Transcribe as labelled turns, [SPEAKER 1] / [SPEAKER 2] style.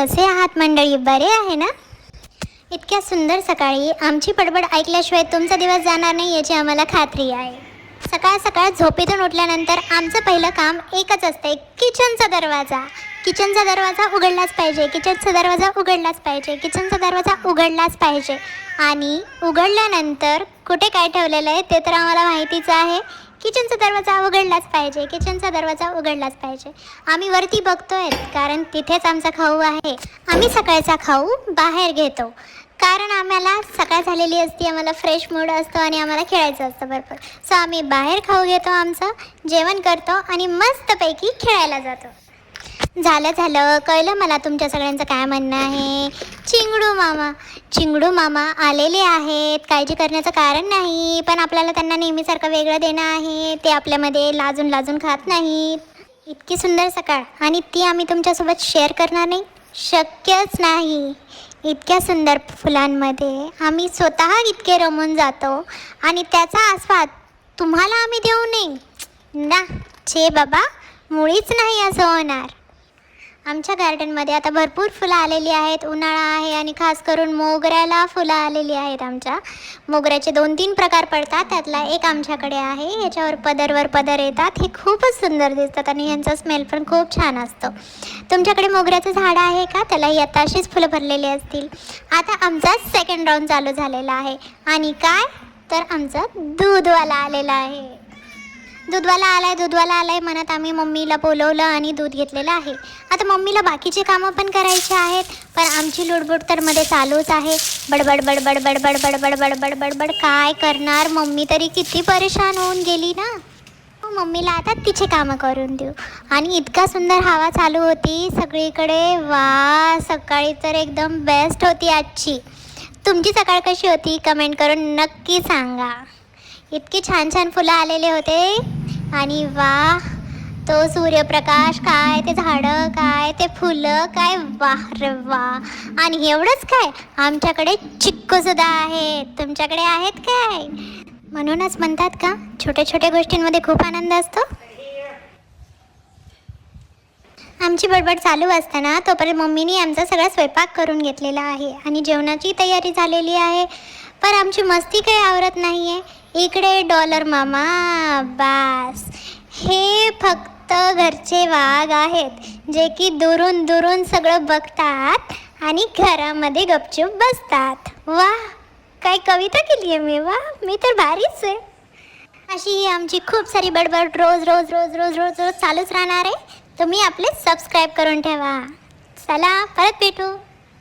[SPEAKER 1] कसे आहात मंडळी? बरे आहे ना? इतक्या सुंदर सकाळी आमची बडबड ऐकल्याशिवाय तुमचा दिवस जाणार नाही याची आम्हाला खात्री आहे. सकाळ सकाळ झोपेतून उठल्यानंतर आमचं पहिलं काम एकच असतं, किचनचा दरवाजा. किचनचा दरवाजा उघडलाच पाहिजे, किचनचा दरवाजा उघडलाच पाहिजे, किचनचा दरवाजा उघडलाच पाहिजे. आणि उघडल्यानंतर कुठे काय ठेवलेलं आहे ते तर आम्हाला माहितीच आहे. किचनचा दरवाजा उघडलाच पाहिजे, किचनचा दरवाजा उघडलाच पाहिजे. आम्ही वरती बघतोय कारण तिथेच आमचा खाऊ आहे. आम्ही सकाळचा खाऊ बाहेर घेतो कारण आम्हाला सकाळ झालेली असते, आम्हाला फ्रेश मूड असतो आणि आम्हाला खेळायचं असतं भरपूर. सो आम्ही बाहेर खाऊ घेतो, आमचं जेवण करतो आणि मस्तपैकी खेळायला जातो. झालं कळलं मला तुमच्या सगळ्यांचं काय म्हणणं आहे. चिंगडू मामा आलेले आहेत, काळजी करण्याचं कारण नाही, पण आपल्याला त्यांना नेहमीसारखं वेगळं देणं आहे. ते आपल्यामध्ये लाजून खात नाहीत. इतकी सुंदर सकाळ आणि ती आम्ही तुमच्यासोबत शेअर करणार नाही, शक्यच नाही. इतक्या सुंदर फुलांमध्ये आम्ही स्वतः इतके रमून जातो आणि त्याचा आस्वाद तुम्हाला आम्ही देऊ नये ना. छे बाबा, मुळीच नाही असं होणार. आमच्या गार्डनमध्ये आता भरपूर फुलं आलेली आहेत. उन्हाळा आहे आणि खास करून मोगऱ्याला फुलं आलेली आहेत. आमच्या मोगऱ्याचे 2-3 प्रकार पडतात, त्यातला एक आमच्याकडे आहे. याच्यावर पदरवर पदर येतात, हे खूपच सुंदर दिसतात आणि यांचा स्मेल पण खूप छान असतो. तुमच्याकडे मोगऱ्याचं झाड आहे का? त्यालाही आता अशीच फुलं भरलेली असतील. आता आमचा सेकंड राऊंड चालू झालेला आहे आणि काय तर आमचा दूधवाला आलेला आहे. दूधवाला आलाय म्हणत आम्ही मम्मीला बोलवलं आणि दूध घेतलेलं आहे. आता मम्मीला बाकीचे कामं पण करायचे आहेत, पण आमची लुडबुड तर मध्ये चालूच आहे. बडबड बडबड बडबड बडबड बडबड बडबड. काय करणार, मम्मी तरी किती परेशान होऊन गेली ना. मम्मीला आता तिचे कामं करून देऊ. आणि इतका सुंदर हवा चालू होती सगळीकडे. वा, सकाळी तर एकदम बेस्ट होती आजची. तुमची सकाळ कशी होती कमेंट करून नक्की सांगा. इतकी छान फुलं आलेले होते आणि वा, तो सूर्यप्रकाश काय, ते झाडं काय, ते फुलं काय, वा रे वा. आणि एवढंच काय, आमच्याकडे चिक्कूसुद्धा आहेत. तुमच्याकडे आहेत काय? म्हणूनच म्हणतात का छोट्या गोष्टींमध्ये खूप आनंद असतो. आमची बडबड चालू असताना तोपर्यंत मम्मीने आमचा सगळा स्वयंपाक करून घेतलेला आहे आणि जेवणाची तयारी झालेली आहे. पण आमची मस्ती काही आवरत नाही आहे. इकडे डॉलर मामा बास, हे फक्त घरचे वाघ आहेत जे की दुरून सगळं बघतात आणि घरामध्ये गपचूप बसतात. वा, काय कविता केली आहे मी. वा, मी तर भारीच आहे. अशी ही आमची खूप सारी बडबड रोज चालूच राहणार आहे. तुम्ही आपले सबस्क्राईब करून ठेवा. चला, परत भेटू.